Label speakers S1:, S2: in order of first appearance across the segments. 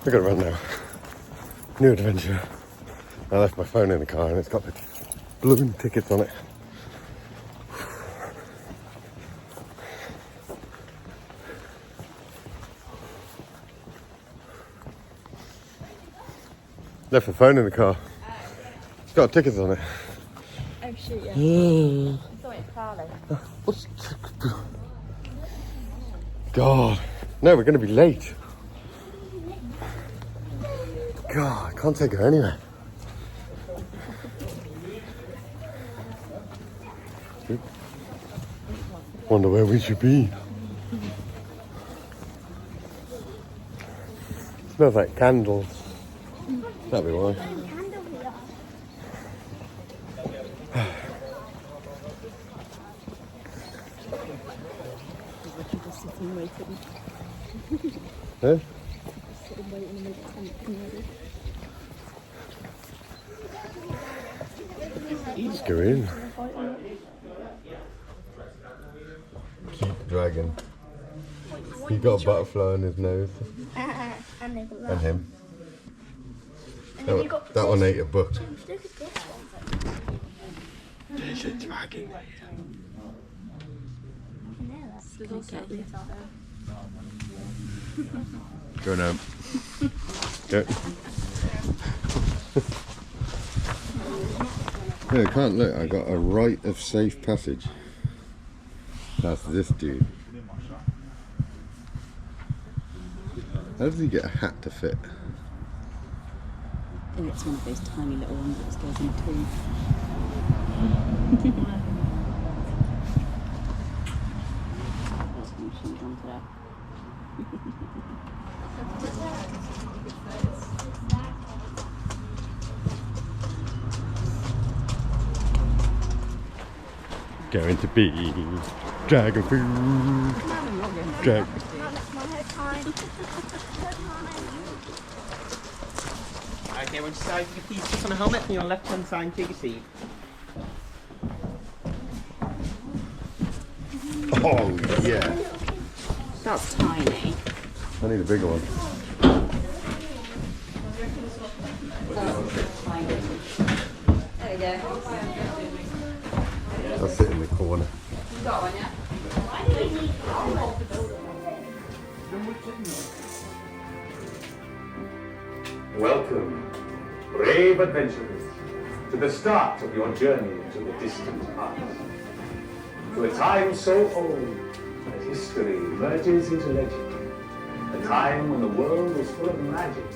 S1: I gotta run now. New adventure. I left my phone in the car and it's got the balloon tickets on it. Left the phone in the car. It's got tickets on it.
S2: Oh shit, yeah. I thought it Carly.
S1: What's... God. No, we're going to be late. God, I can't take her anywhere. Wonder where we should be. Smells like candles. That'll be why. Huh? Let's go in. Cute dragon. He got a butterfly on his nose. And him. That one ate a book.
S2: Look at this one.
S1: There's a dragon. Go now. Go. No, I can't look. I got a rite of safe passage. That's this dude. How does he get a hat to fit?
S3: I think it's one of those tiny little ones that just goes in two.
S1: Going to be dragon food. Dragon.
S4: Okay, once you decide you please put on a helmet and your left hand side to your seat.
S1: Oh yeah.
S3: That's tiny.
S1: I need a bigger one.
S2: There we go.
S1: I'll sit in the corner.
S2: You got one, yeah?
S5: Welcome, brave adventurers, to the start of your journey into the distant past. To a time so old that history merges into legend. A time when the world was full of magic,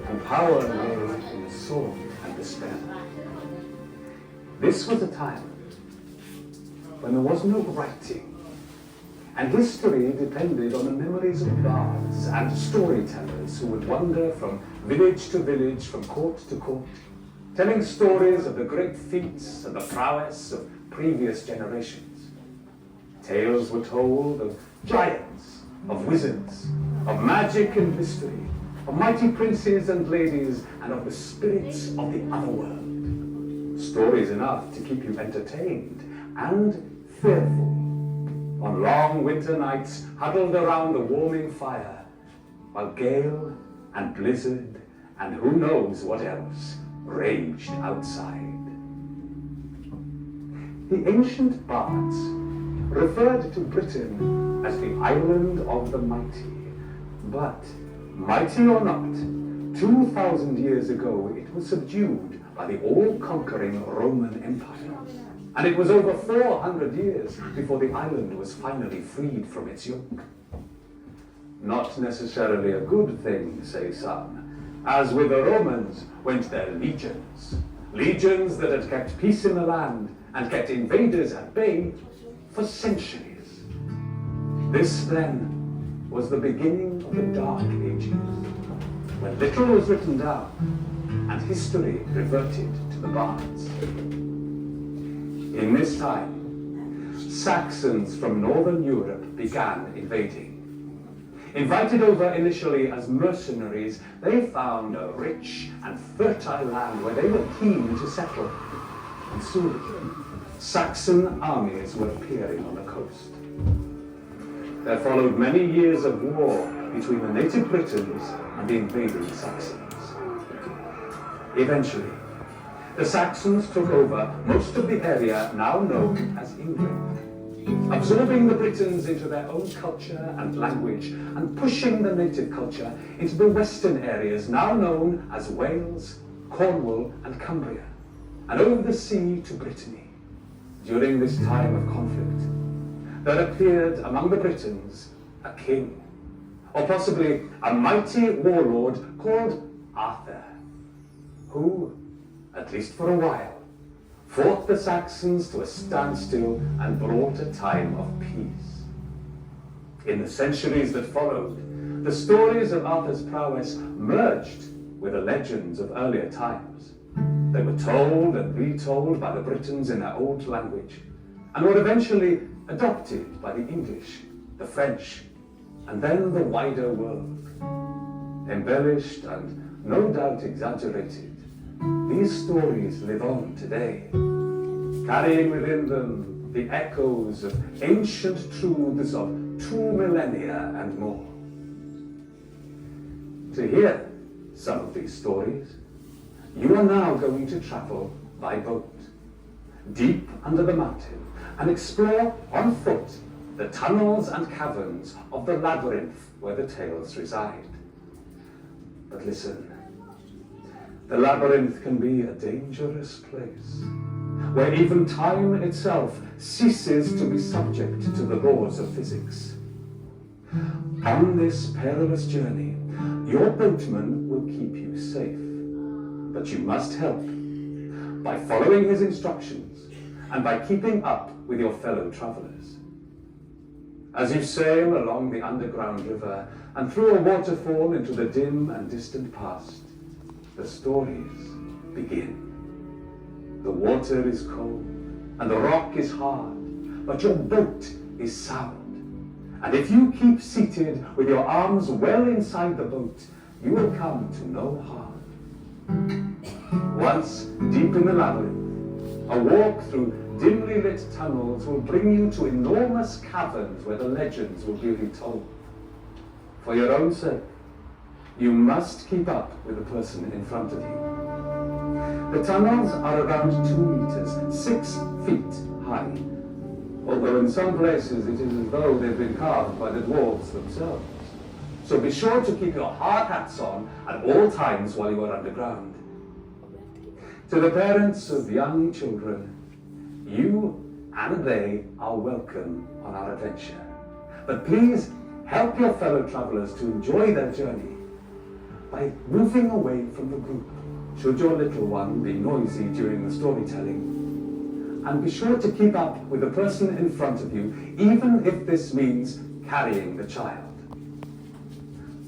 S5: and power lay in sword and despair. This was a time when there was no writing, and history depended on the memories of bards and storytellers who would wander from village to village, from court to court, telling stories of the great feats and the prowess of previous generations. Tales were told of giants, of wizards, of magic and mystery, of mighty princes and ladies, and of the spirits of the otherworld. Stories enough to keep you entertained and fearful on long winter nights huddled around a warming fire, while gale and blizzard and who knows what else raged outside. The ancient bards referred to Britain as the island of the mighty, but mighty or not, 2,000 years ago it was subdued by the all-conquering Roman Empire. And it was over 400 years before the island was finally freed from its yoke. Not necessarily a good thing, say some, as with the Romans went their legions. Legions that had kept peace in the land and kept invaders at bay for centuries. This, then, was the beginning of the Dark Ages, when little was written down and history reverted to the bards. In this time, Saxons from northern Europe began invading. Invited over initially as mercenaries, they found a rich and fertile land where they were keen to settle. And soon, Saxon armies were appearing on the coast. There followed many years of war between the native Britons and the invading Saxons. Eventually, the Saxons took over most of the area now known as England, absorbing the Britons into their own culture and language and pushing the native culture into the western areas now known as Wales, Cornwall and Cumbria, and over the sea to Brittany. During this time of conflict, there appeared among the Britons a king, or possibly a mighty warlord called Arthur, who, at least for a while, fought the Saxons to a standstill and brought a time of peace. In the centuries that followed, the stories of Arthur's prowess merged with the legends of earlier times. They were told and retold by the Britons in their old language, and were eventually adopted by the English, the French, and then the wider world. Embellished and no doubt exaggerated, these stories live on today, carrying within them the echoes of ancient truths of 2 millennia and more. To hear some of these stories, you are now going to travel by boat, deep under the mountain, and explore on foot the tunnels and caverns of the labyrinth where the tales reside. But listen, the labyrinth can be a dangerous place, where even time itself ceases to be subject to the laws of physics. On this perilous journey, your boatman will keep you safe, but you must help by following his instructions and by keeping up with your fellow travelers. As you sail along the underground river and through a waterfall into the dim and distant past, the stories begin. The water is cold and the rock is hard, but your boat is sound. And if you keep seated with your arms well inside the boat, you will come to no harm. Once deep in the labyrinth, a walk through dimly lit tunnels will bring you to enormous caverns where the legends will be retold. For your own sake, you must keep up with the person in front of you. The tunnels are around 2 meters, 6 feet high, although in some places it is as though they've been carved by the dwarves themselves. So be sure to keep your hard hats on at all times while you are underground. To the parents of young children, you and they are welcome on our adventure. But please help your fellow travelers to enjoy their journey by moving away from the group, should your little one be noisy during the storytelling. And be sure to keep up with the person in front of you, even if this means carrying the child.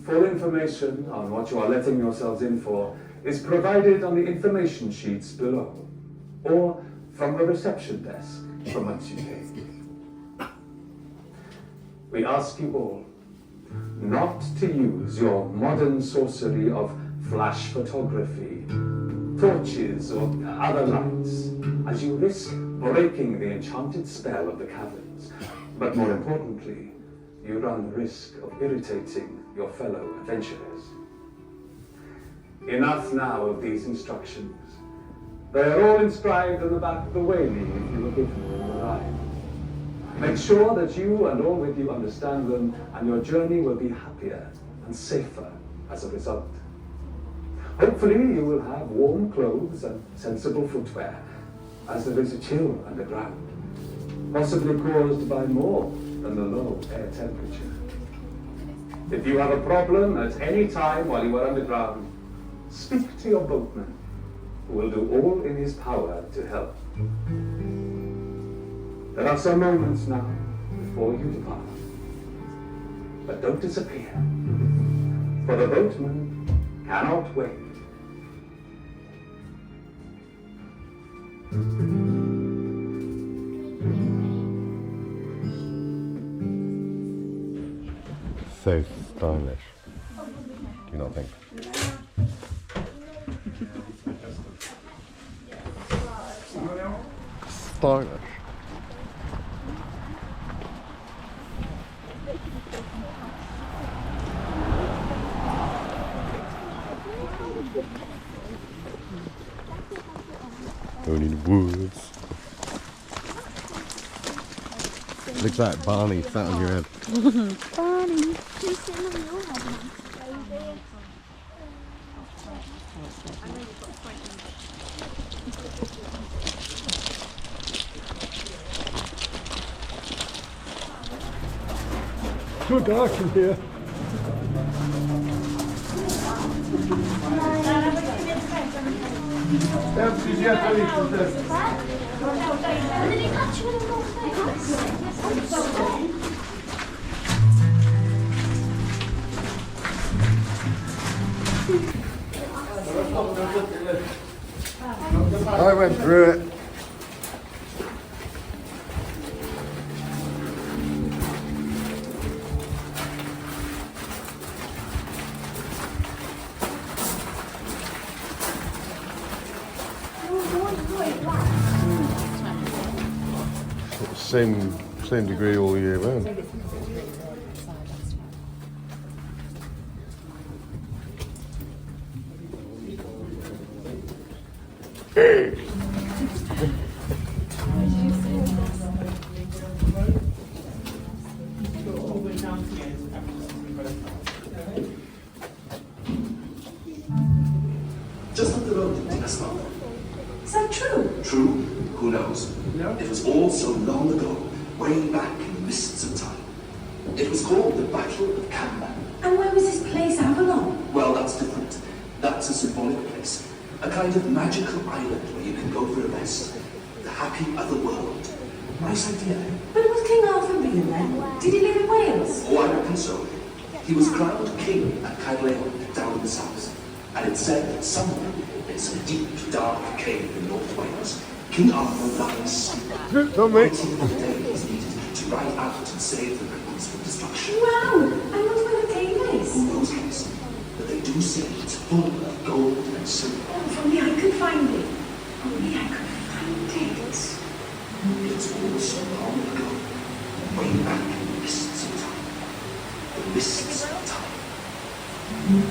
S5: Full information on what you are letting yourselves in for is provided on the information sheets below, or from the reception desk from whence you came. We ask you all not to use your modern sorcery of flash photography, torches or other lights, as you risk breaking the enchanted spell of the caverns. But more importantly, you run the risk of irritating your fellow adventurers. Enough now of these instructions. They are all inscribed on the back of the whaling if you were given when you arrived. Make sure that you and all with you understand them, and your journey will be happier and safer as a result. Hopefully you will have warm clothes and sensible footwear, as there is a chill underground, possibly caused by more than the low air temperature. If you have a problem at any time while you are underground, speak to your boatman, who will do all in his power to help. There are some moments now before you depart, but don't disappear, for the boatman cannot wait.
S1: So stylish. Do you not think? Stylish. Going in the woods. Looks like Barney sat on your head.
S2: Barney. Who's sitting on your head, Mum? Baby.
S6: Too dark in here.
S1: I went through it. Same degree all year round.
S7: Just up the road in Glasgow. Is that true? True? Who knows? It was all so long ago, way back in the mists of time. It was called the Battle of Camden.
S8: And where was this place, Avalon?
S7: Well, that's different. That's a symbolic place. A kind of magical island where you can go for a rest. The happy other world. Nice idea.
S8: But was King Arthur real then? Did he live in Wales?
S7: Oh, I reckon so. He was crowned king at Caerleon, down in the south. And it's said that somewhere in some deep, dark cave in North Wales, King Arthur lies sleeping,
S1: Don't make.
S7: waiting for the day that is needed to ride out and save the rebels from destruction.
S8: Wow! And what's where the cave is?
S7: Who knows, Liz? But they do say it's full of gold and silver.
S8: Oh, if only I could find it. Only I could find it.
S7: It's all so long ago, way back in the mists of time. The mists of time.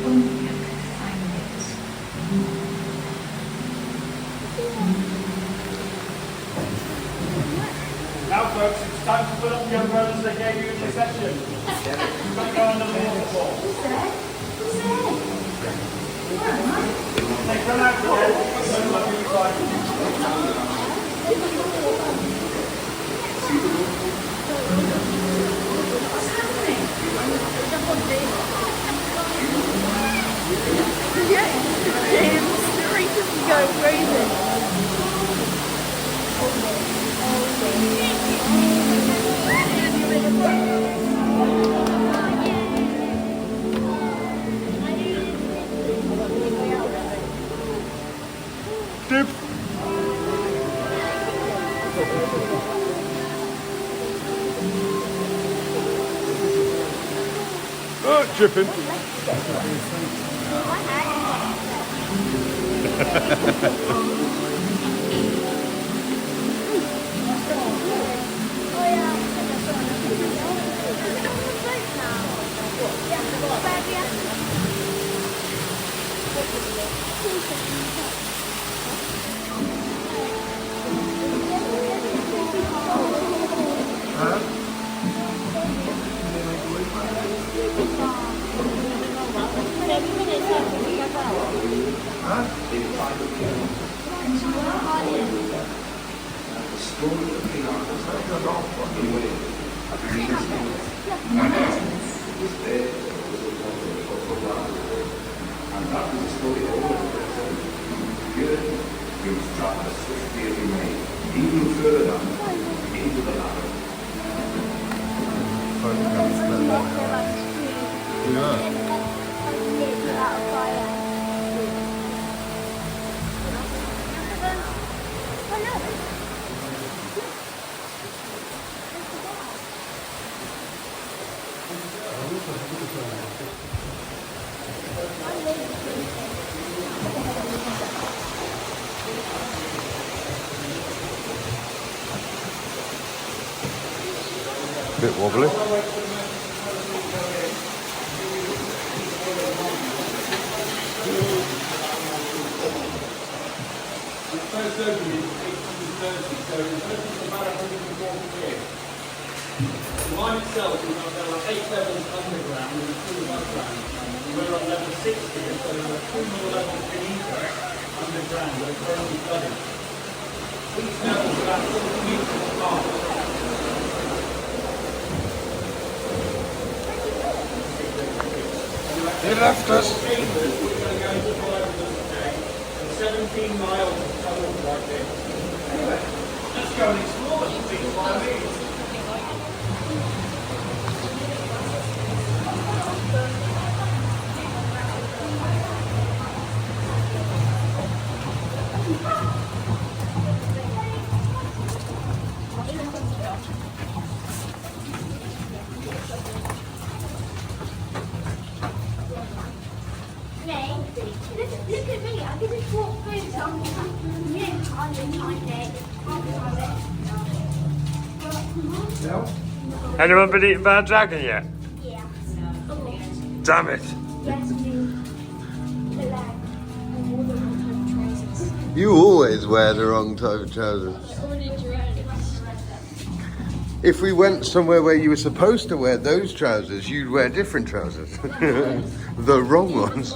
S8: Only I could find it.
S6: Now, folks, it's time to put up the umbrellas they gave you in the session. You've got to go under the waterfall.
S8: Who's there? Who's there? Where am I?
S6: They come out again. Don't let me find you.
S8: What's happening?
S2: James, reaches to go crazy.
S1: Dip. Oh, dripping. Bit wobbly.
S6: opened in 1830, so it's open for about 140 years. The mine itself is there are 8 levels underground and 2 above ground. We're on level 60, so there are 2 more levels beneath us underground that are currently flooded. Each level is about 40 meters apart.
S1: They left us.
S6: We're going to go into 17 miles of tunnels like this. Anyway, let's go and explore them, please, by me.
S2: Look at me, I can just walk through something. You know,
S6: Anyone been eaten by a dragon yet?
S2: Yeah.
S6: Damn it.
S2: Yes, the leg. And all the wrong type of trousers.
S1: You always wear the wrong type of trousers. If we went somewhere where you were supposed to wear those trousers, you'd wear different trousers. The wrong ones.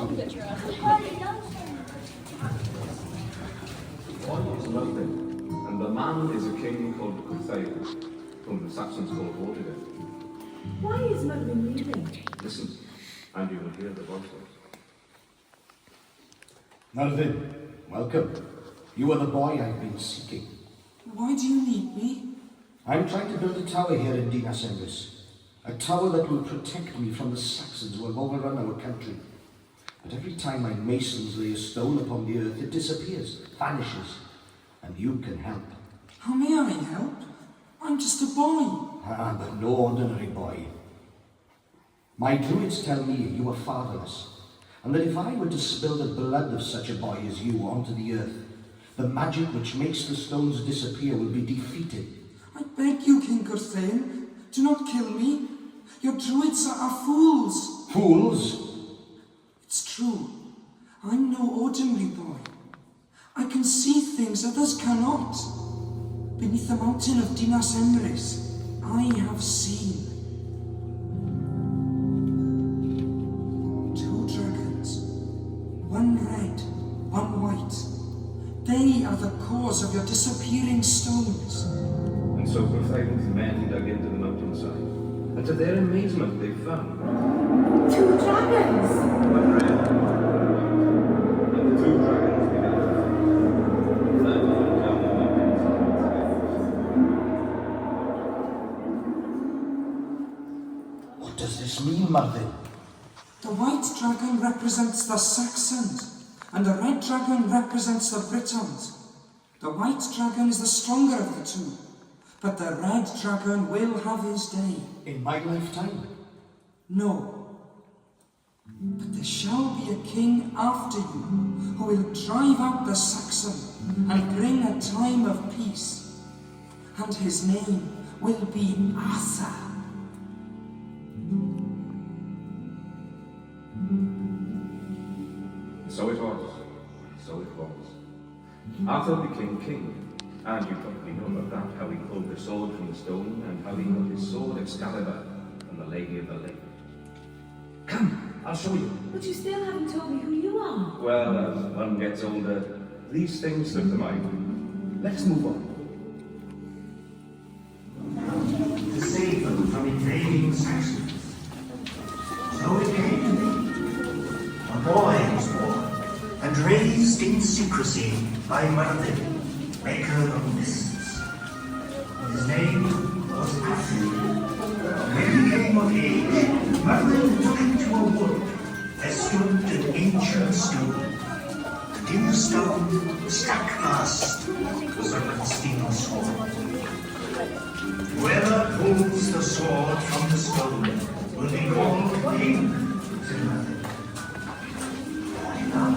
S5: And the man is a king called Arthurs, whom the Saxons called Labyrinth.
S8: Why is Merlin leaving?
S5: Listen, and you will hear the voices.
S9: Merlin, welcome. You are the boy I've been seeking.
S10: Why do you need me?
S9: I'm trying to build a tower here in Dinas Emrys. A tower that will protect me from the Saxons who have overrun our country. But every time my masons lay a stone upon the earth, it disappears, vanishes. And you can help.
S10: How may I help? I'm just a boy.
S9: Ah, but no ordinary boy. My druids tell me you are fatherless, and that if I were to spill the blood of such a boy as you onto the earth, the magic which makes the stones disappear will be defeated.
S10: I beg you, King Arthurs, do not kill me. Your druids are fools.
S9: Fools?
S10: It's true. I'm no ordinary boy. I can see things others cannot. Beneath the mountain of Dinas Emrys, I have seen 2 dragons, one red, one white. They are the cause of your disappearing stones.
S5: And so Poseidon's men dug into the mountainside, and to their amazement they found
S8: 2 dragons!
S5: one red and the 2 dragons beneath. Fled on down the mountains.
S9: What does this mean, Merlin?
S10: The white dragon represents the Saxons, and the red dragon represents the Britons. The white dragon is the stronger of the 2, but the red dragon will have his day.
S9: In my lifetime?
S10: No. But there shall be a king after you, who will drive out the Saxon and bring a time of peace. And his name will be Arthur.
S5: So it was. So it was. Arthur became king. And you probably know about that, how he pulled the sword from the stone, and how he got his sword Excalibur from the Lady of the Lake. Come, I'll show you.
S8: But you still haven't told me who you are.
S5: Well, as one gets older, these things slip the mind. Let's move on.
S7: To save them from invading Saxons. So it came to be. A boy was born and raised in secrecy by Merlin, maker of mists. His name was Arthur. When he came of age, Merlin took him to a wood. There stood an ancient stone. And in the stone, stuck fast, was a rusting sword. Whoever pulls the sword from the stone will be called king, said Merlin. Why not?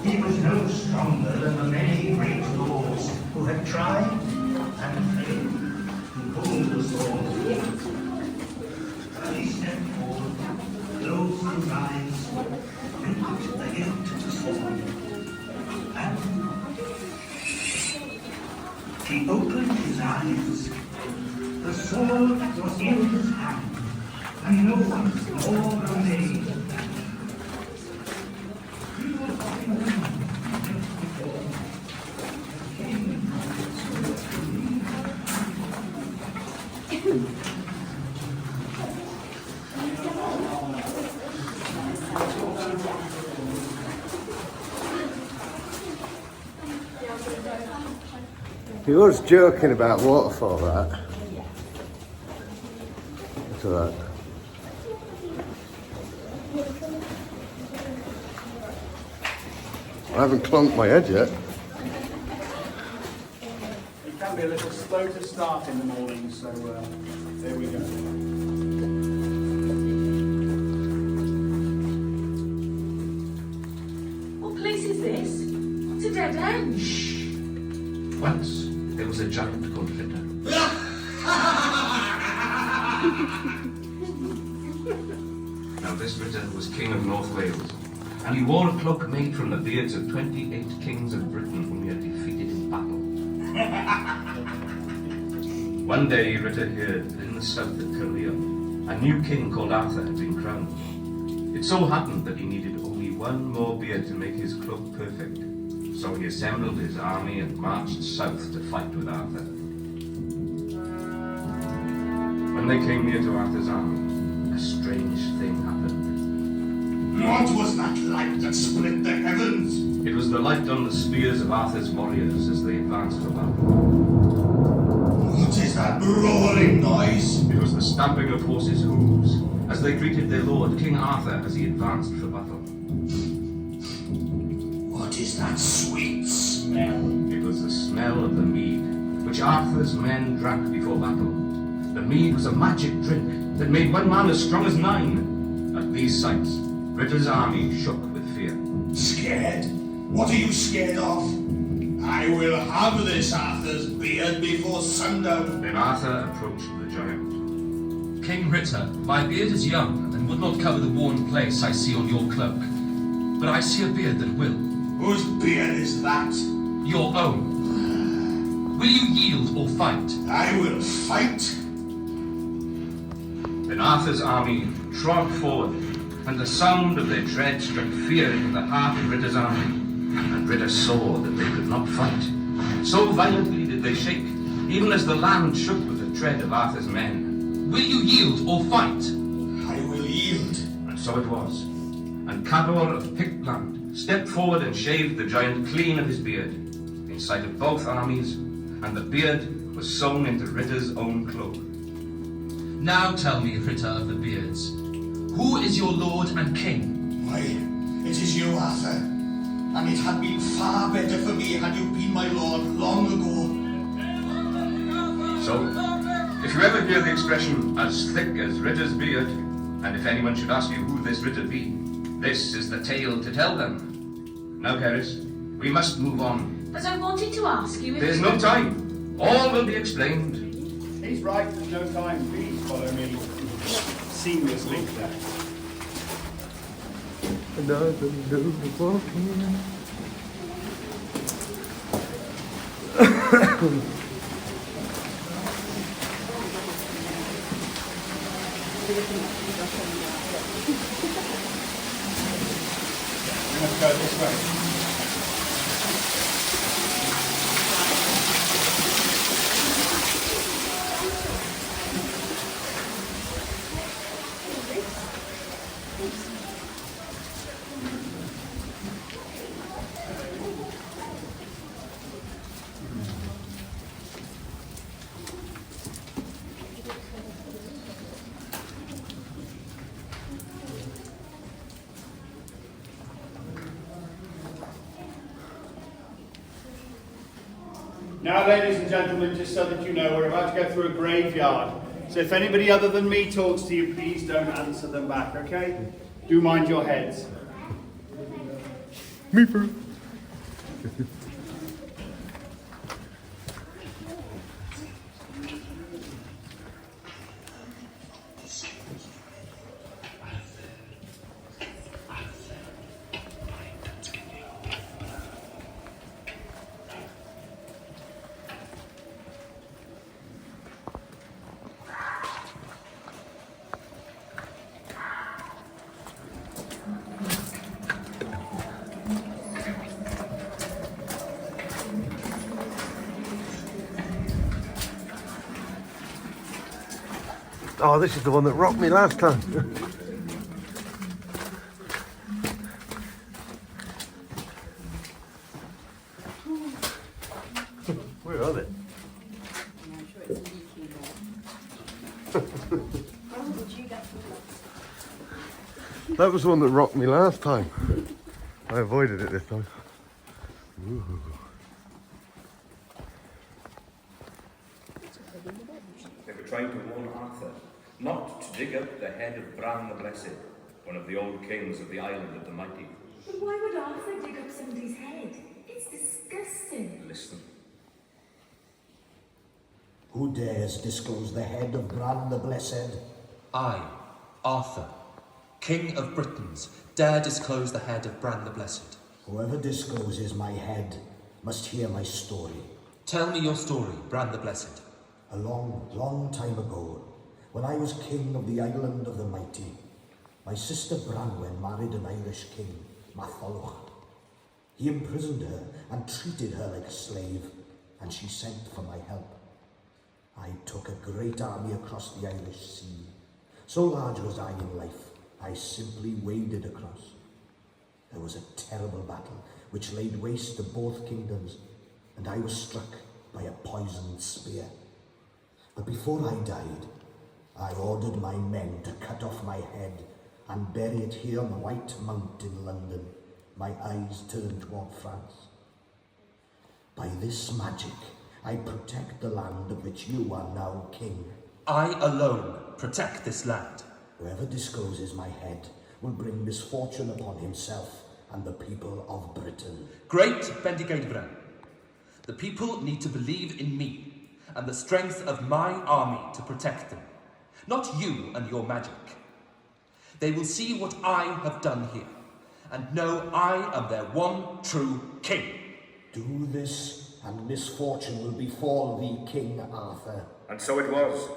S7: He was no stronger than the many great lords who had tried and failed to pull the sword. But he stepped forward, closed his eyes, and put the hilt to the sword. And he opened his eyes. The sword was in his hand, and no one was more amazed.
S1: He was joking about waterfall, right? Look at that. I haven't clunked my head yet.
S6: It can be a little slow to start in the morning, so there we go.
S8: What place is this? It's a dead end.
S11: Once there was a giant called Ritter. Now this Ritter was King of North Wales, and he wore a cloak made from the beards of 28 kings of Britain whom he had defeated in battle. One day Ritter heard that in the south of Caerleon, a new king called Arthur had been crowned. It so happened that he needed only one more beard to make his cloak perfect. So he assembled his army and marched south to fight with Arthur. When they came near to Arthur's army, a strange thing happened.
S7: What was that light that split the heavens?
S11: It was the light on the spears of Arthur's warriors as they advanced for battle.
S7: What is that brawling noise?
S11: It was the stamping of horses' hooves as they greeted their lord, King Arthur, as he advanced for battle.
S7: What is that sweet smell?
S11: It was the smell of the mead, which Arthur's men drank before battle. The mead was a magic drink that made one man as strong as 9. At these sights, Ritter's army shook with fear.
S7: Scared? What are you scared of? I will have this Arthur's beard before sundown.
S11: Then Arthur approached the giant.
S12: King Ritter, my beard is young and would not cover the worn place I see on your cloak. But I see a beard that will.
S7: Whose beard is that?
S12: Your own. Will you yield or fight?
S7: I will fight.
S11: Then Arthur's army trod forward, and the sound of their tread struck fear into the heart of Ritter's army. And Ritter saw that they could not fight. So violently did they shake, even as the land shook with the tread of Arthur's men.
S12: Will you yield or fight?
S7: I will yield.
S11: And so it was. And Cador of Pictland stepped forward and shaved the giant clean of his beard, in sight of both armies, and the beard was sewn into Ritter's own cloak.
S12: Now tell me, Ritter of the Beards, who is your lord and king?
S7: Why, it is you, Arthur. And it had been far better for me had you been my lord long ago.
S11: So, if you ever hear the expression, as thick as Ritter's beard, and if anyone should ask you who this Ritter be, this is the tale to tell them. Now, Keris, we must move on.
S8: But I wanted to ask you if...
S11: There's no time. All will be explained.
S6: He's right, there's no time. Please follow me seamlessly today. Let's go this way. Now, ladies and gentlemen, just so that you know, we're about to go through a graveyard. So if anybody other than me talks to you, please don't answer them back, okay? Do mind your heads.
S1: Me first. Oh, this is the one that rocked me last time. Where are they? That was the one that rocked me last time. I avoided it this time. Ooh.
S11: They were trying to warn Arthur not to dig up the head of Bran the Blessed, one of the old kings of the island of the mighty.
S8: But why would Arthur dig up somebody's head? It's disgusting.
S11: Listen.
S9: Who dares disclose the head of Bran the Blessed?
S13: I, Arthur, King of Britons, dare disclose the head of Bran the Blessed.
S9: Whoever discloses my head must hear my story.
S13: Tell me your story, Bran the Blessed.
S9: A long, long time ago, when I was king of the island of the mighty, my sister Branwen married an Irish king, Matholwch. He imprisoned her and treated her like a slave, and she sent for my help. I took a great army across the Irish Sea. So large was I in life, I simply waded across. There was a terrible battle which laid waste to both kingdoms, and I was struck by a poisoned spear. But before I died, I ordered my men to cut off my head and bury it here on the White Mount in London, my eyes turned toward France. By this magic, I protect the land of which you are now king.
S13: I alone protect this land.
S9: Whoever discloses my head will bring misfortune upon himself and the people of Britain.
S13: Great Bendigeidfran, the people need to believe in me and the strength of my army to protect them, not you and your magic. They will see what I have done here and know I am their one true king.
S9: Do this, and misfortune will befall thee, King Arthur.
S11: And so it was.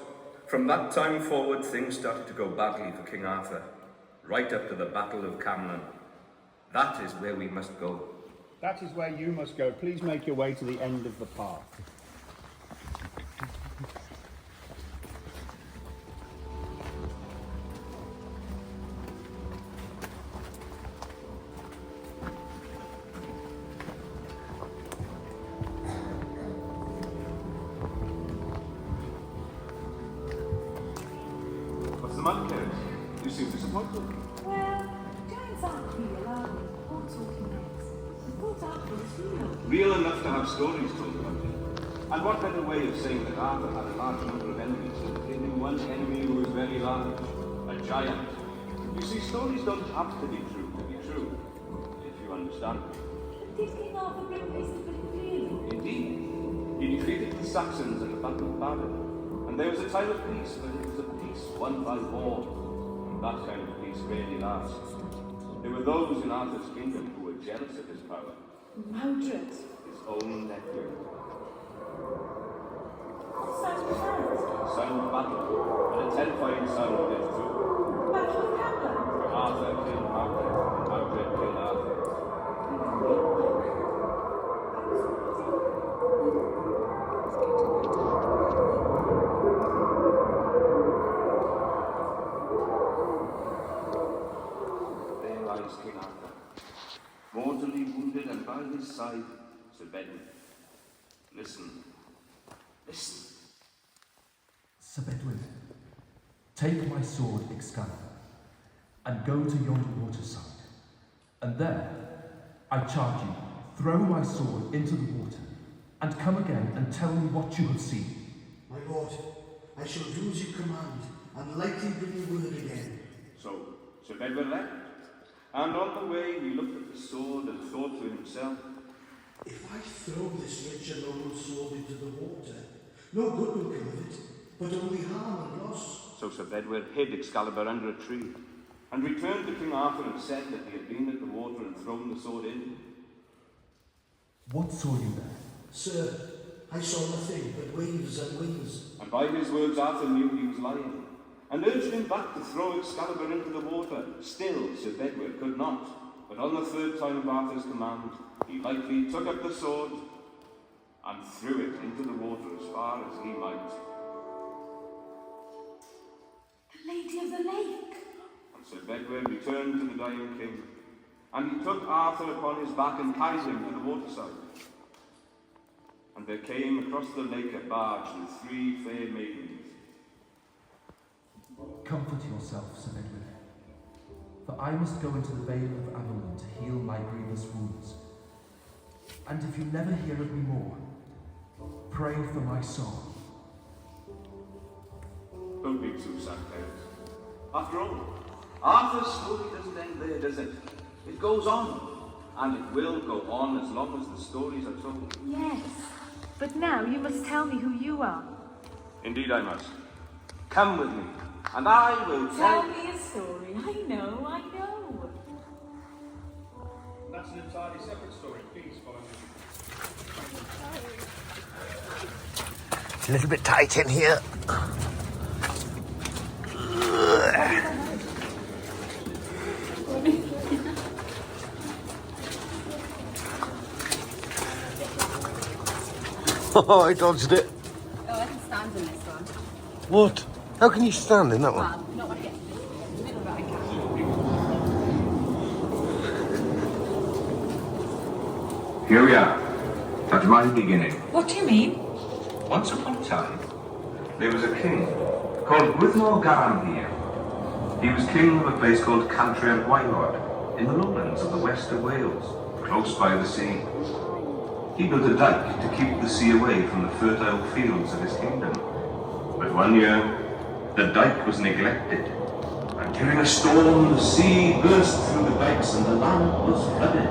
S11: From that time forward, things started to go badly for King Arthur, right up to the Battle of Camlan. That is where we must go.
S6: That is where you must go. Please make your way to the end of the path.
S11: What's the matter, Karen? You seem disappointed.
S8: Well, giants aren't real, are they? Or talking heads. I thought Arthur was real.
S11: Real enough to have stories told about it. And what better way of saying that Arthur had a large number of enemies than that he knew one enemy who was very large, a giant. You see, stories don't have to be true, if you understand.
S8: But did King Arthur bring peace to Britain really?
S11: Indeed. He defeated the Saxons at the Battle of Badon, and there was a time of peace, but it was a peace won by war, and that kind of peace rarely lasts. There were those in Arthur's kingdom who were jealous of his power.
S8: Mordred.
S11: His own nephew.
S8: Sound of that?
S11: Sound of battle, and a terrifying sound it is too.
S8: Battle of Camlan.
S11: For Arthur killed Mordred, and Mordred killed Arthur. There lies King Arthur, mortally wounded, and by his side Sir Bedwin. Listen. Listen.
S14: Sir Bedwin, take my sword Excalibur and go to yonder waterside, and there, I charge you, throw my sword into the water, and come again and tell me what you have seen.
S7: My lord, I shall do as you command, and likely bring you word again.
S11: So, Sir Bedwin left, and on the way he looked at the sword and thought to himself,
S7: If I throw this rich and noble sword into the water, no good will come of it, but only harm and loss.
S11: So Sir Bedwin hid Excalibur under a tree, and returned to King Arthur and said that he had been at the water and thrown the sword in.
S14: What saw you there?
S7: Sir, I saw nothing but waves and wings.
S11: And by his words Arthur knew he was lying, and urged him back to throw Excalibur into the water. Still Sir Bedwin could not, but on the third time of Arthur's command, he lightly took up the sword and threw it into the water as far as he might.
S8: Lady of the Lake.
S15: And Sir Bedwin returned to the dying king, and he took Arthur upon his back and carried him to the waterside. And there came across the lake a barge with 3 fair maidens.
S14: Comfort yourself, Sir Edwin, for I must go into the Vale of Avalon to heal my grievous wounds. And if you never hear of me more, pray for my soul.
S15: Don't be too sad, parents. After all, Arthur's story doesn't end there, does it? It goes on, and it will go on as long as the stories are told.
S8: Yes, but now you must tell me who you are.
S15: Indeed I must. Come with me, and I will
S8: Tell me a story. I know.
S6: That's an entirely separate story. Please follow me.
S1: It's a little bit tight in here. Oh, I dodged it.
S3: Oh, I can stand in this one.
S1: What? How can you stand in that one?
S3: Well, not when I get to the middle of it, I can.
S11: Here we are, at my beginning.
S8: What do you mean?
S11: Once upon a time, there was a king called Gwyddnor here. He was king of a place called Country and Wynod, in the lowlands of the west of Wales, close by the sea. He built a dike to keep the sea away from the fertile fields of his kingdom. But one year, the dike was neglected, and during a storm, the sea burst through the dikes and the land was flooded.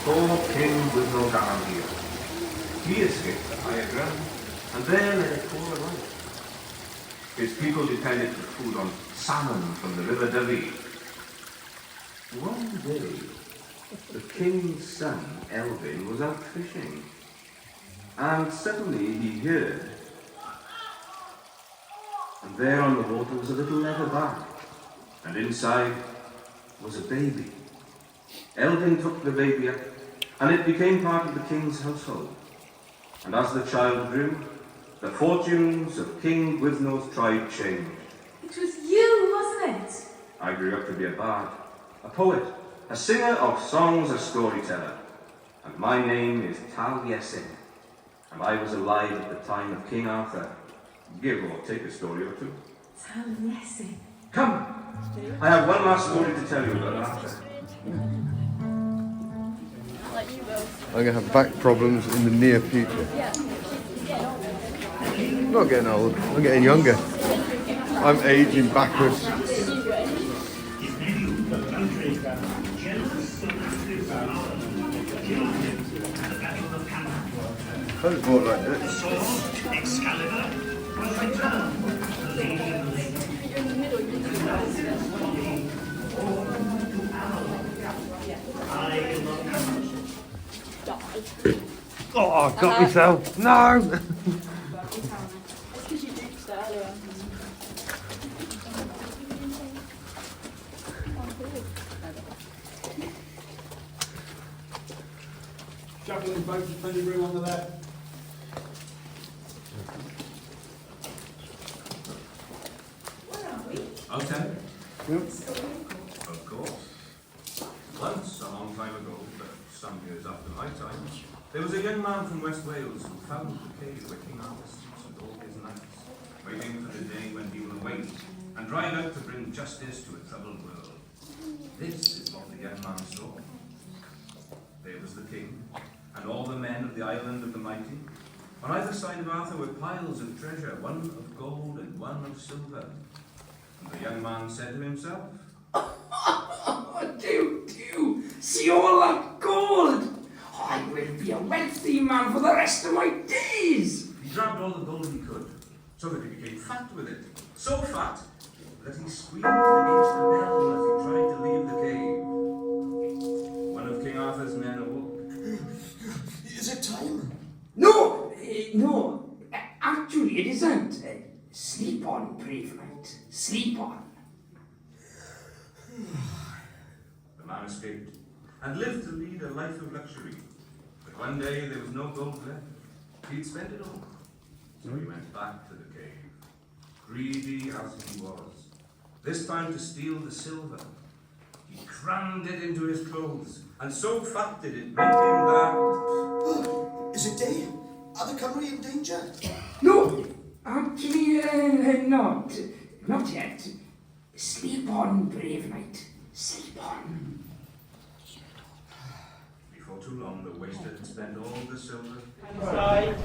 S11: Poor King Gwyddnor here. He escaped the higher ground, and there led a poorer life. His people depended for food on salmon from the River Dyfi. One day, the king's son, Elvin, was out fishing, and suddenly he heard, and there on the water was a little leather bag, and inside was a baby. Elvin took the baby up, and it became part of the king's household. And as the child grew, the fortunes of King Gwyddnor's tribe changed.
S8: It was you, wasn't it?
S11: I grew up to be a bard, a poet, a singer of songs, a storyteller. And my name is Taliesin, and I was alive at the time of King Arthur. Give or take a story or two.
S8: Taliesin.
S11: Come! I have one last story to tell you about Arthur.
S1: I'm going to have back problems in the near future. I'm not getting old, I'm getting younger. I'm aging backwards. I was born like this. Oh, I got myself. No!
S6: Chaplain's boat, there's plenty of room under there.
S11: Okay. Of course. Once, a long time ago, but some years after my time, there was a young man from West Wales who found the cave where King Arthur sleeps with all his knights, waiting for the day when he will awake and ride out to bring justice to a troubled world. This is what the young man saw. There was the king, and all the men of the island of the mighty. On either side of Arthur were piles of treasure, one of gold and one of silver. And the young man said to himself,
S10: Do see all that gold? I will be a wealthy man for the rest of my days.
S11: He grabbed all the gold he could, so that he became fat with it. So fat that he squeezed against the bell as he tried to leave the cave. One of King Arthur's men awoke.
S10: Is it time? No, actually it isn't.
S11: escaped, and lived to lead a life of luxury. But one day there was no gold left. He'd spent it all. So he went back to the cave, greedy as he was, this time to steal the silver. He crammed it into his clothes, and so fat did it make him that...
S9: Is it day? Are the Cymru in danger?
S10: No, actually, not. Not yet. Sleep on, brave knight. Sleep on.
S11: Before too long, the waster had spent all the silver.
S4: Right.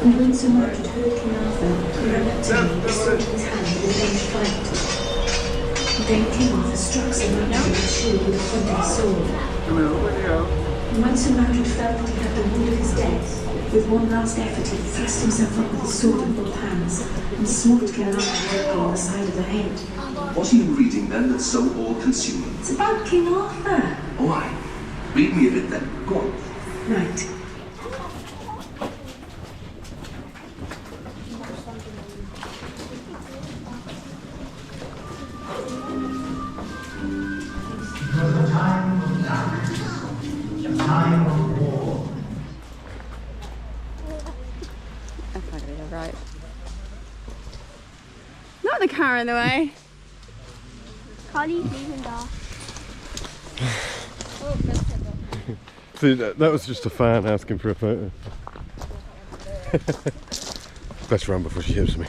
S8: And when Sir Mordred heard King Arthur, he ran up to him and sought his hand in revenge fight. Then King Arthur struck Sir Mordred in the shield with a pointed sword. And when Sir Mordred felt that he had the wound of his death, with one last effort he thrust himself up with his sword in both hands and smote King Arthur directly on the side of the head.
S16: What are you reading then that's so all-consuming?
S8: It's about King Arthur.
S16: Oh, aye. Read me a bit then. Go on.
S8: Right.
S7: It was a time of darkness, a time of war.
S3: That's not gonna be right. Not the car in the way.
S2: Carly's leaving off.
S1: See, that was just a fan asking for a photo. Best run before she hips me.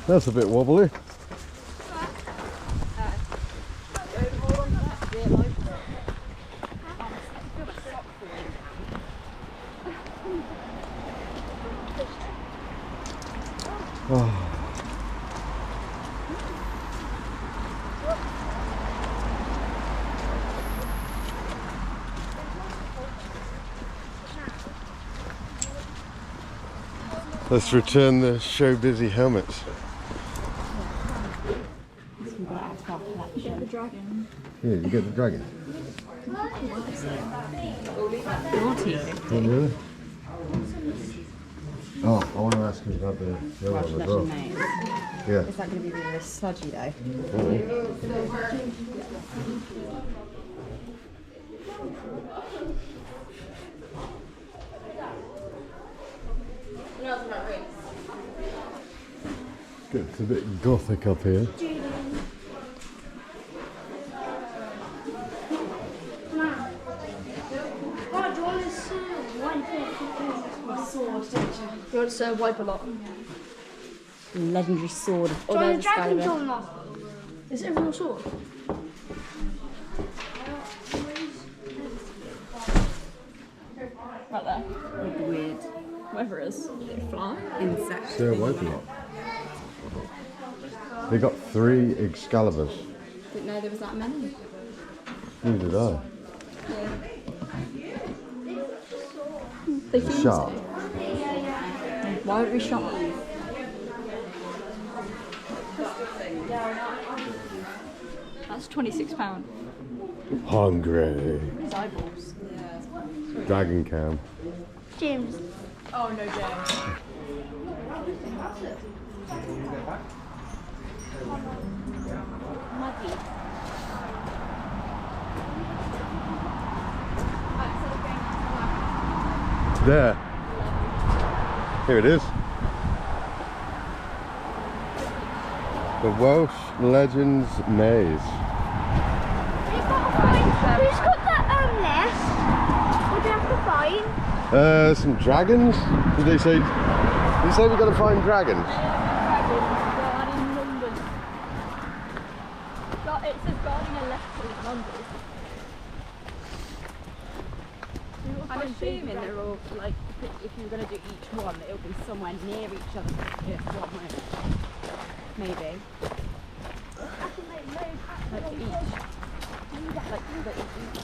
S1: That's a bit wobbly. Oh. Let's return the show busy helmets.
S2: Get the dragon.
S1: Yeah, you get the dragon. Oh, really? Oh, I want to ask you about the other
S3: Welsh
S1: one as well.
S3: Legends Maze.
S1: Yeah.
S3: Is that going to be really sludgy though?
S1: It's a bit gothic up here.
S2: You want to wipe a lot?
S3: Legendary sword.
S2: Do you want a dragon sword or not? Is it a real sword?
S3: Right there. Would be weird. Whatever it is. Is it a fly? Insect.
S1: So wipe a lot. They got 3 Excaliburs.
S3: Didn't know there was that many.
S1: Neither did I.
S3: They
S1: It's sharp.
S3: Why would we shop? That's £26.
S1: Hungry.
S3: His eyeballs.
S1: Dragon cam.
S2: James.
S3: Oh no, James.
S2: Muggy.
S1: There. Here it is. The Welsh Legends Maze.
S2: Who's got that list? What do you have to find?
S1: Some dragons? Did they say? Did they say we got to find dragons?
S2: It says guarding a left in London.
S3: I'm assuming they're all like, if you're going to do each one, it'll be somewhere near each other. Yeah, one way. Maybe. Like each. Like each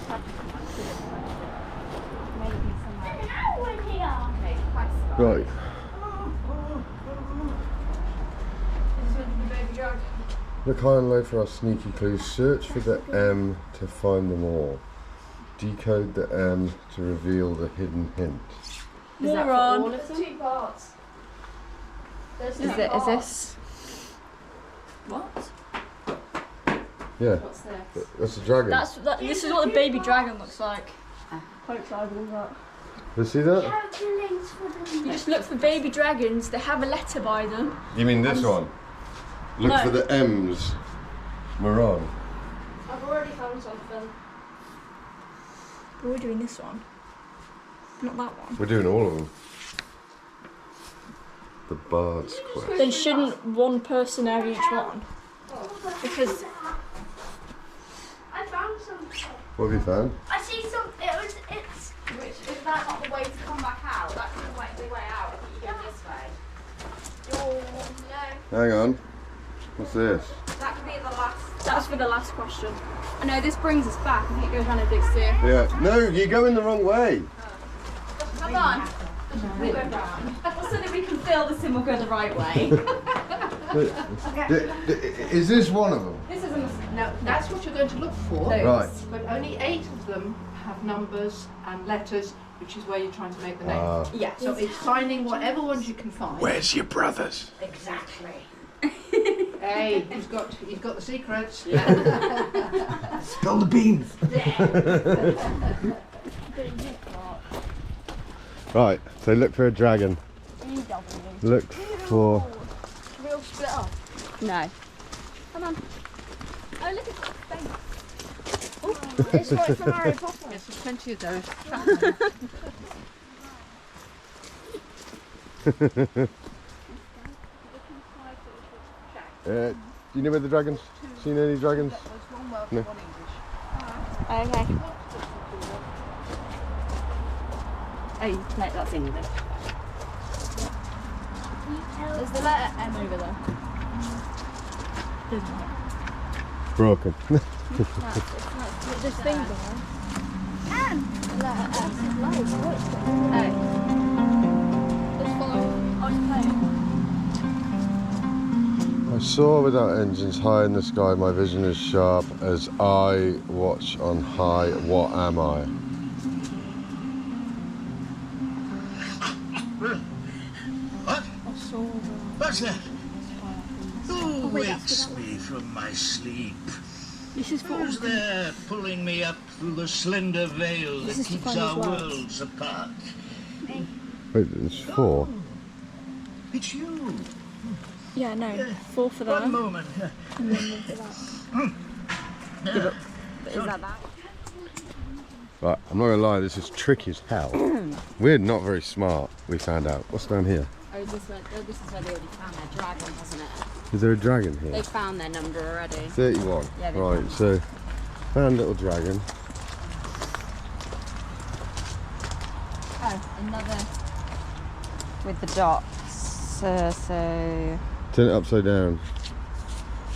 S3: maybe somewhere. Maybe quite
S1: Right. Look high and low for our sneaky clues. Search for the M to find them all. Decode the M to reveal the hidden hint.
S3: Is that for all of
S2: There's
S3: them?
S2: 2 parts. There's
S3: Is
S2: 2
S3: it? Is
S2: parts.
S3: this? What?
S1: Yeah.
S3: What's this?
S1: That's a dragon.
S2: This is what the baby dragon looks like.
S3: Quite excited with that.
S1: You see that?
S2: You just look for baby dragons. They have a letter by them.
S1: You mean this one? Look
S2: No.
S1: for the M's. Moron.
S2: I've already found something. We're doing this one. Not that one.
S1: We're doing all of them. The Bard's Quest.
S2: Then shouldn't one person have each one? Because
S17: I found something.
S1: What have you found?
S17: I see some. It's.
S3: Which is that not the way to come back out? That's the way out. I think you go this way.
S17: Oh no.
S1: Hang on. What's this?
S3: That could be the last. That's for the last question. I know this brings us back. I think it goes around a big steer.
S1: Yeah. No, you're going the wrong way.
S3: Come on. We'll go round. So that we can fill this in, we'll go the right way.
S1: Is this one of them?
S3: This is a mistake.
S18: No, that's what you're going to look for.
S3: Those.
S1: Right.
S18: But only 8 of them have numbers and letters, which is where you're trying to make the name.
S3: Yeah.
S18: So it's finding whatever ones you can find.
S7: Where's your brothers?
S18: Exactly. Hey, he's got the secrets.
S7: Spill the beans.
S1: Right, so look for a dragon. Look for...
S3: Real split up. No. Come on. Oh, look at that face. Oh, it's right from Harry Potter.
S18: Yes, there's plenty of those.
S1: Do you know where the dragons? Seen any dragons? No.
S3: Okay. Oh, no, that's English. There's the letter M over there.
S1: Broken.
S2: this thing's on.
S3: The letter M.
S2: Just follow. I'll just play it.
S1: I saw without engines high in the sky, my vision is sharp as I watch on high. What am I?
S7: What? What's that? Who wakes me from my sleep?
S2: This is for
S7: Who's there pulling me up through the slender veil that keeps our worlds apart?
S1: Wait, there's 4.
S7: It's you.
S2: Yeah, no. 4 for that.
S7: One moment.
S2: And then 1 for that.
S3: Is that that?
S1: Right, I'm not gonna lie, this is tricky as hell. We're not very smart, we found out. What's down here?
S3: Oh, this is where they already found their dragon, wasn't it?
S1: Is there a dragon here?
S3: They found their number already.
S1: 31.
S3: Yeah, they
S1: Right,
S3: found
S1: so found little dragon.
S3: Oh, another with the dots. So
S1: Turn it upside down.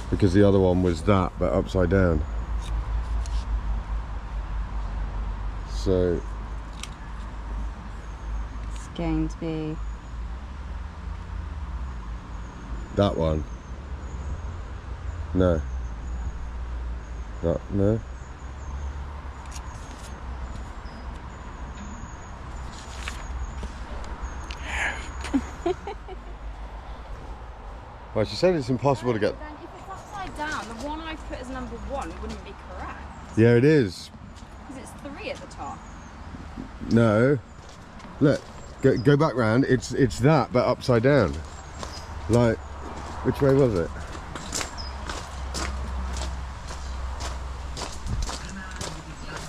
S1: Because the other one was that, but upside down. So
S3: it's going to be
S1: that one. No. No. Well, she said it's impossible to get.
S3: Then if it's upside down, the one I've put as number 1 wouldn't be correct.
S1: Yeah, it is.
S3: Because it's 3 at the top.
S1: No. Look, go back round. It's that, but upside down. Like, which way was it?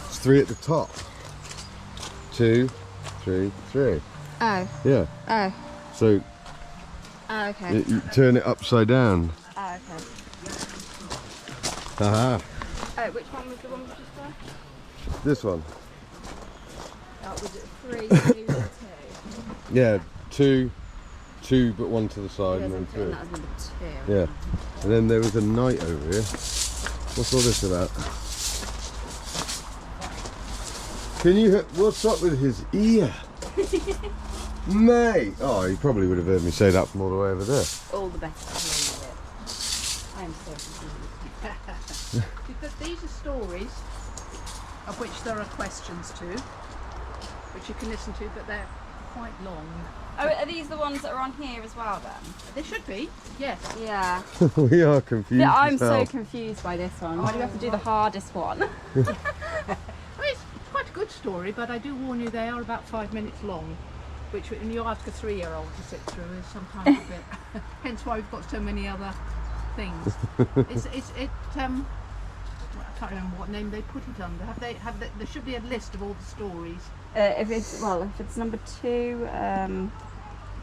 S1: It's 3 at the top. 2, 3, 3.
S3: Oh.
S1: Yeah.
S3: Oh.
S1: So.
S3: Oh, okay.
S1: You turn it upside down.
S3: Oh, okay.
S1: Haha.
S3: Oh, which one was the one we just there?
S1: This one.
S3: Oh, was it 3, 2, 2?
S1: Yeah, 2, but 1 to the side and then 3.
S3: That was number 2.
S1: Yeah. And then there was a knight over here. What's all this about? Can you what's up with his ear? Mate! Oh, he probably would have heard me say that from all the way over there.
S3: All the better. I'm so confused.
S18: Because these are stories of which there are questions to, which you can listen to, but they're quite long.
S3: Oh, are these the ones that are on here as well then?
S18: They should be, yes.
S3: Yeah.
S1: We are confused.
S3: Yeah, I'm
S1: as
S3: so
S1: hell.
S3: confused by this one. Why do we have to do the hardest one?
S18: Well, it's quite a good story, but I do warn you they are about 5 minutes long, which when you ask a 3-year-old to sit through is sometimes a bit. Hence why we've got so many other things. I can't remember what name they put it under. There should be a list of all the stories.
S3: If it's number 2,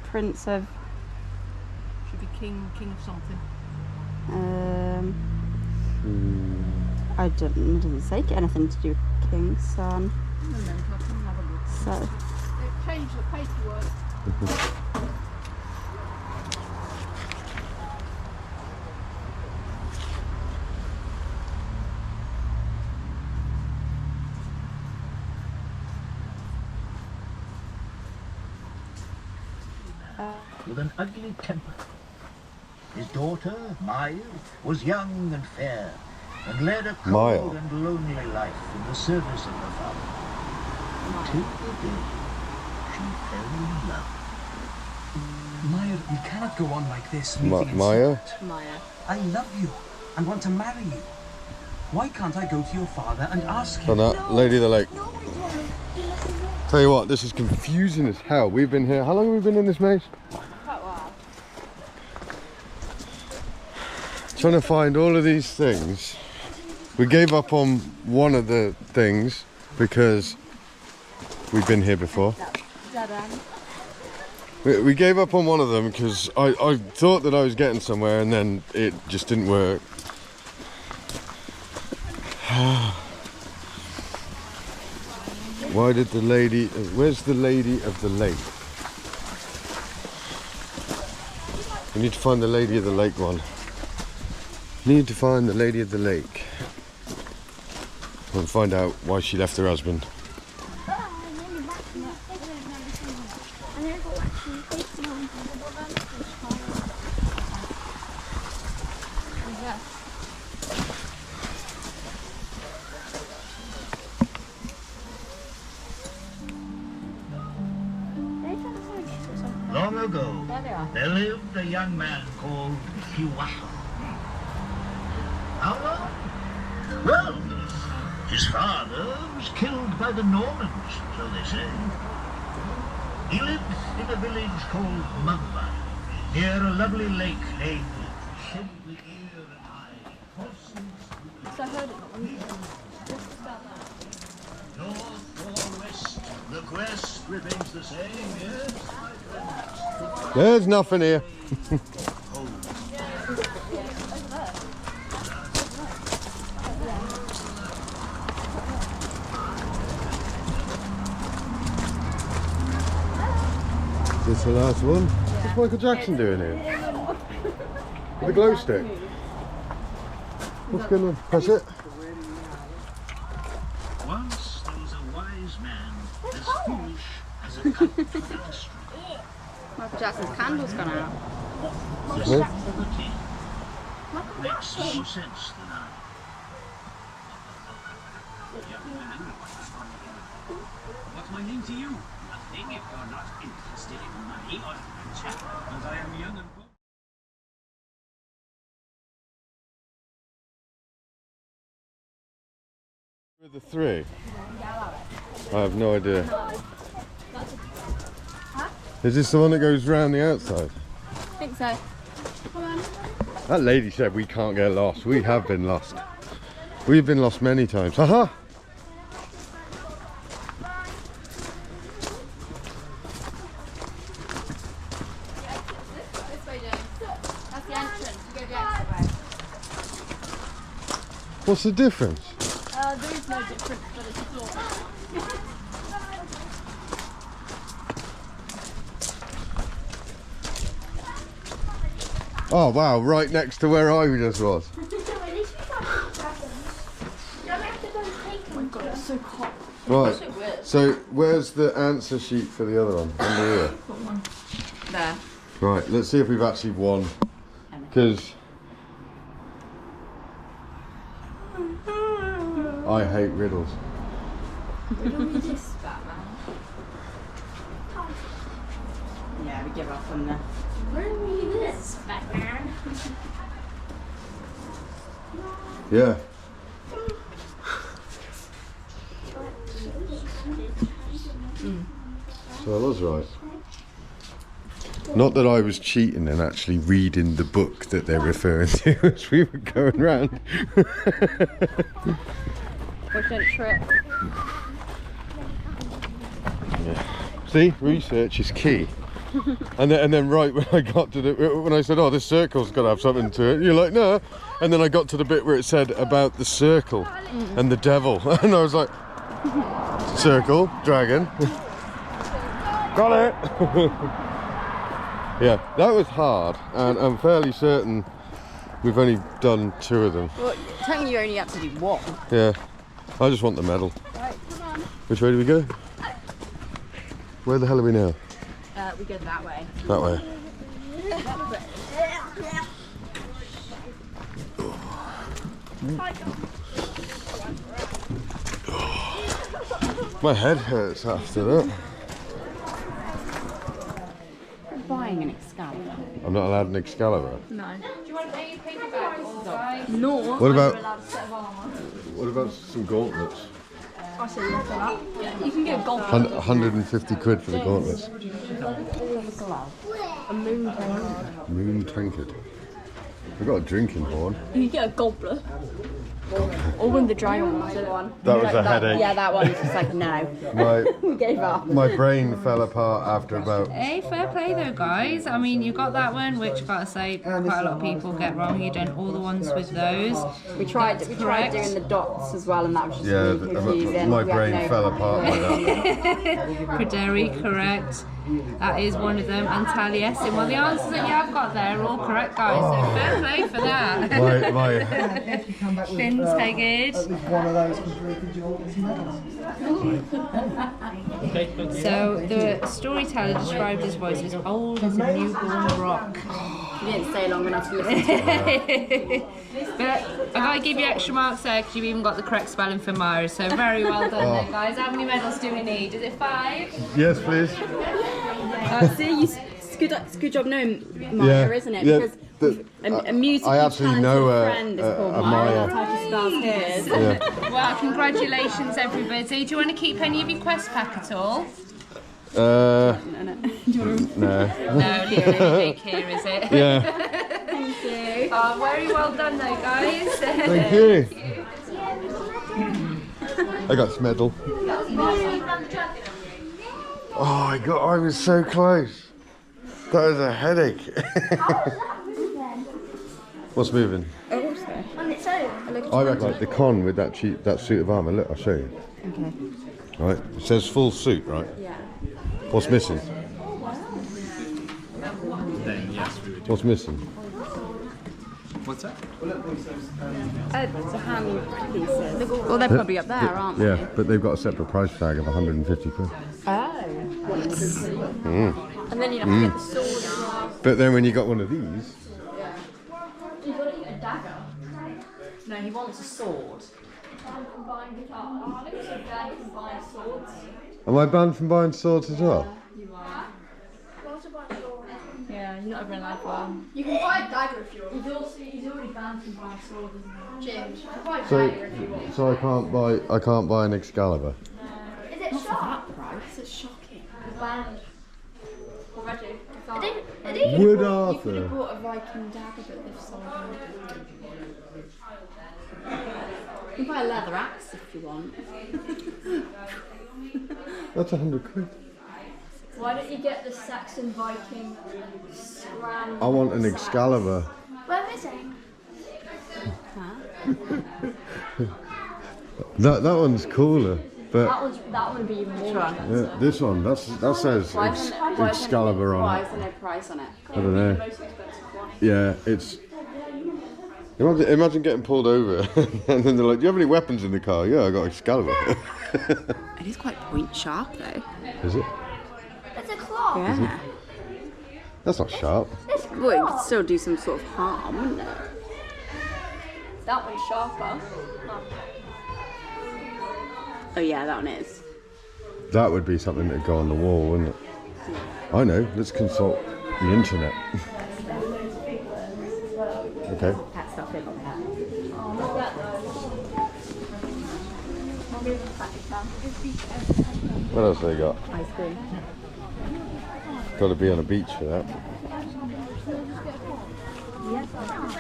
S3: Prince of.
S18: Should be King of something.
S3: I don't. It doesn't say anything to do with King's son.
S18: I don't know, I can have a look.
S3: So.
S18: They've changed the paperwork.
S7: With an ugly temper. His daughter, Maya, was young and fair, and led a cold and lonely life in the service of her father. Until the day she fell in love.
S10: Maya, you cannot go on like this.
S1: Maya?
S3: Maya.
S10: I love you and want to marry you. Why can't I go to your father and ask him?
S1: On that Lady of the Lake. Tell you what, this is confusing as hell. We've been here. How long have we been in this maze?
S3: Quite a while.
S1: Trying to find all of these things. We gave up on one of the things because we've been here before.
S3: Dead end.
S1: We gave up on one of them because I thought that I was getting somewhere and then it just didn't work. Why did the lady... Where's the Lady of the Lake? We need to find the Lady of the Lake one. Need to find the Lady of the Lake. And find out why she left her husband.
S7: Long ago, there lived a young man called Hiwaha. How long? Well, his father was killed by the Normans, so they say. He lived in a village called Mugby, near a lovely lake named Shimley Ear and Eye.
S3: So I heard it.
S7: North or west, the quest remains the same, yes?
S1: There's nothing here. Is this the last one? What's Michael Jackson doing here? With a glow stick? What's going on? Press it.
S7: Once there was a wise man, as foolish as a kite without a string.
S3: Michael Jackson's candle's gone out.
S7: Poverty makes more sense than I.
S6: What's my name to you? Nothing if you're not interested in money or adventure, as I am young and poor.
S1: The 3? I have no idea. Is this the one that goes round the outside?
S3: I think so. Come on.
S1: That lady said we can't get lost. We have been lost. We've been lost many times. Haha!
S3: This way, James. That's the entrance. You go the exit way.
S1: What's the difference?
S3: There is no difference, but it's a floor.
S1: Oh wow, right next to where I just was.
S3: Oh my god, it's so hot.
S1: Right, so where's the answer sheet for the other one? Under here.
S3: There.
S1: Right, let's see if we've actually won. Because I hate riddles.
S3: Riddle me this, Batman. Yeah, we give up on that.
S17: Riddle me this, Batman.
S1: Yeah. So I was right. Not that I was cheating and actually reading the book that they're referring to as we were going round.
S3: What's that trick?
S1: Yeah. See, research is key. And then right when I got to when I said, oh, this circle's got to have something to it, you're like, no. And then I got to the bit where it said about the circle and the devil, and I was like, circle, dragon. Got it. Yeah, that was hard, and I'm fairly certain we've only done 2 of them.
S3: Well, technically you only have to do 1.
S1: Yeah, I just want the medal.
S3: Right, come on.
S1: Which way do we go? Where the hell are we now?
S3: We go that way.
S1: That way. My head hurts after that.
S3: We're buying an Excalibur.
S1: I'm not allowed an Excalibur.
S3: No. Do you want a paperback or no?
S1: What about-
S3: I'm allowed a set of armour.
S1: What about some gauntlets?
S3: I say you want that. Yeah, you can get a gold.
S1: 150 quid for the gauntlets.
S3: A moon tankard.
S1: Moon tankard. We've got a drinking horn.
S3: You can get a goblet. Or one of the dragon ones.
S1: That was a headache.
S3: Yeah, that one is just like, no. We gave up.
S1: My brain fell apart after about...
S19: Hey, fair play though, guys. I mean, you got that one, which gotta say, quite a lot of people get wrong. You done all the ones with those.
S3: We tried doing the dots as well, and that was just
S1: Yeah,
S3: really confusing.
S1: my brain fell apart by that.
S19: Praderi, correct. That is one of them. And Taliesin. Well, the answers that you have got there are all correct, guys. So fair play for that. Finn's Tegged.
S20: One of those completed your medals.
S19: So the storyteller described his voice as old as a newborn rock.
S3: You didn't stay long enough to listen to it.
S19: But I gotta give you extra marks there because you've even got the correct spelling for Myra. So very well done there, guys. How many medals do we need? Is it 5?
S1: Yes, please.
S3: See, it's good job knowing Myra, isn't it? Because a musically talented friend is called Myra. That's how she spells his.
S1: Yeah.
S19: Well, congratulations, everybody. Do you want to keep any of your quest pack at all?
S1: No.
S19: No, Leonie here, is it?
S1: Yeah.
S3: Thank you.
S19: Oh, very well done, though, guys.
S1: Thank you. I got this medal. Oh, I was so close. That was a headache. What's moving?
S17: On its own.
S1: I reckon like the con with that suit of armour. Look, I'll show you.
S3: Okay.
S1: Right, it says full suit, right?
S3: Yeah.
S1: What's missing?
S6: Then yes, we would do.
S1: What's missing?
S6: What's that?
S3: The hand pieces. Well, they're probably up there, aren't they?
S1: Yeah, but they've got a separate price tag of 150 quid.
S3: Oh. And then you'd have to get the sword as well.
S1: But then when you got one of these,
S3: You've got to get a dagger. No, he wants a sword.
S1: am I banned from buying swords as well?
S3: You are. Yeah, you're not even allowed one.
S17: You can buy a dagger if you want.
S3: He's already banned from buying swords, isn't he?
S17: James, you can buy a
S1: So,
S17: dagger if you want.
S1: so I can't buy an Excalibur.
S17: Is it
S3: Not for
S17: sharp?
S3: that price, it's shocking.
S17: It's banned. Already.
S1: Would
S3: You could
S1: Arthur?
S3: have bought a Viking dagger, but they've sold them. You can buy a leather axe if you want.
S1: That's 100 quid.
S17: Why don't you get the Saxon Viking scram?
S1: I want an Excalibur.
S17: Where is it?
S1: That one's cooler, but
S17: That one would be even more.
S1: yeah, this one that says Excalibur
S3: Why
S1: on it.
S3: is there no price on it?
S1: I don't know. Yeah, it's. Imagine getting pulled over and then they're like, "Do you have any weapons in the car?" Yeah, I got Excalibur.
S3: It is quite point sharp though.
S1: Is it?
S17: It's a claw.
S3: Yeah.
S1: That's not sharp.
S3: Well, it could still do some sort of harm, wouldn't it?
S17: That one's sharper.
S3: Oh yeah, that one is.
S1: That would be something that'd go on the wall, wouldn't it? I know, let's consult the internet. Okay.
S3: That's not good like that.
S17: Oh, not that though.
S1: What else they got?
S3: Ice cream.
S1: Got to be on a beach for that.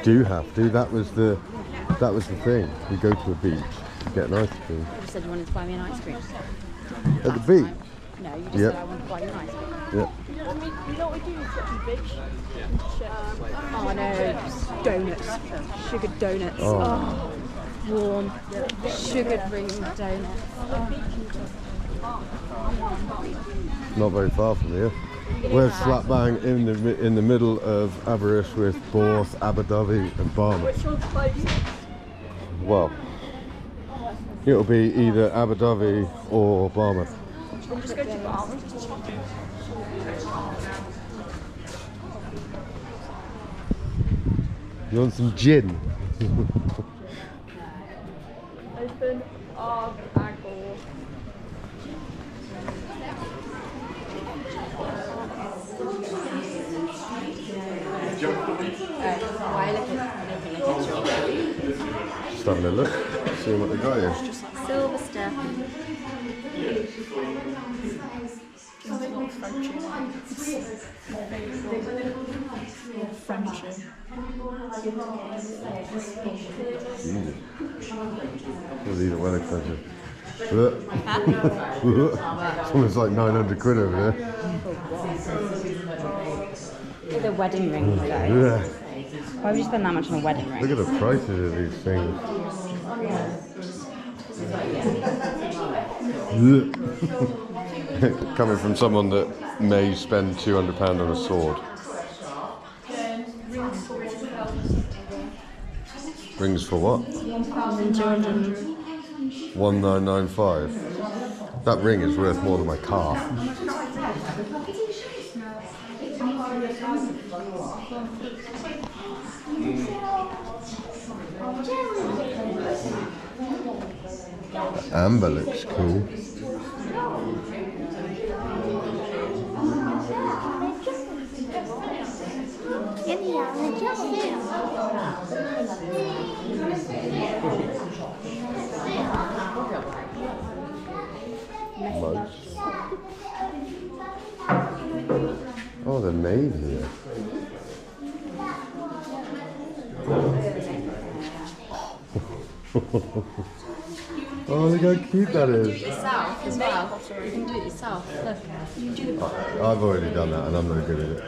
S1: Do have to. That was the thing. You go to a beach, get an ice cream.
S3: You just said you wanted to buy me an ice cream.
S1: At the beach?
S3: No, you just said I wanted to buy you an ice cream.
S1: Yeah.
S17: You know what we do is get some bitch.
S3: Oh no, donuts. Sugar donuts.
S1: Oh.
S3: Warm. Sugar ring donuts.
S1: Not very far from here. We're slap bang in the middle of Aberystwyth, Borth, Abu Dhabi and Barmouth.
S17: Which one's closer?
S1: Well, it'll be either Abu Dhabi or Barmouth.
S17: We'll just go to Barmouth.
S1: You want some gin?
S17: Open our ankle.
S1: Just having a look, seeing what they got here.
S3: Just like silver stuff.
S1: Well, these are well expensive. Look. It's almost like 900 quid over there.
S3: The wedding rings though.
S1: Yeah.
S3: Why would you spend that much on a wedding ring?
S1: Look at the prices of these things. Coming from someone that may spend £200 on a sword. Rings for what? 1995. That ring is worth more than my car. Amber looks cool. Mugs. Oh, they're made here. Oh, look how cute that is.
S3: You can do it yourself as well. You can do it yourself. Look, you can do the
S1: I've already done that and I'm not good at it.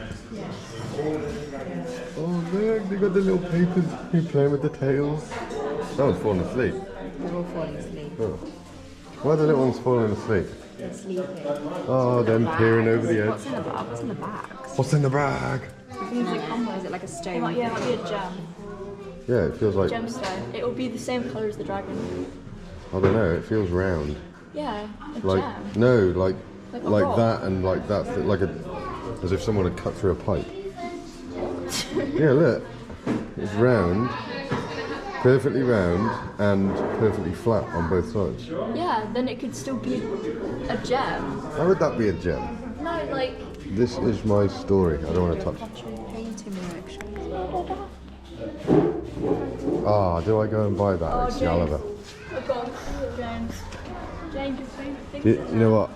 S1: Oh look, they got the little papers. You're playing with the tails. That one's falling asleep.
S3: They're all falling asleep.
S1: Oh. Why are the little ones falling asleep?
S3: They're sleeping.
S1: Oh, them peering over the edge.
S3: What's in the bag? What's in the bag?
S1: What's in the bag?
S3: Is it like a stone?
S17: Yeah, it might be a gem.
S1: Yeah, it feels like...
S17: Gemstone. It will be the same colour as the dragon.
S1: I don't know, it feels round.
S17: Yeah, a
S1: Like,
S17: gem.
S1: no, like
S17: a rock.
S1: that and like that's like a... As if someone had cut through a pipe. Yeah, look. It's round. Perfectly round and perfectly flat on both sides.
S17: Yeah, then it could still be a gem.
S1: How would that be a gem?
S17: No, like...
S1: This is my story. I don't want to touch it. Ah, do I go and buy that at Excalibur?
S17: I've got James. James, your favourite thing?
S1: You know what?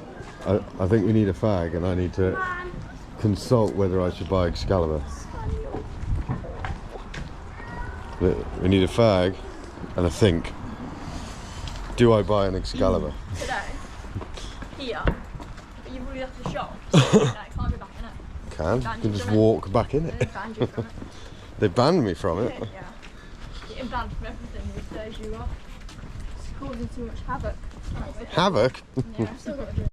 S1: I think we need a fag and I need to consult whether I should buy Excalibur. We need a fag and a think. Do I buy an Excalibur?
S17: Today. Here. But you've already left the shop. So you can't go back in it.
S1: You can just walk back in it. They banned me from it.
S17: Yeah. Getting banned from everything these days, you are. It's causing too much havoc.
S1: Havoc?
S17: Yeah, I've still got to do it.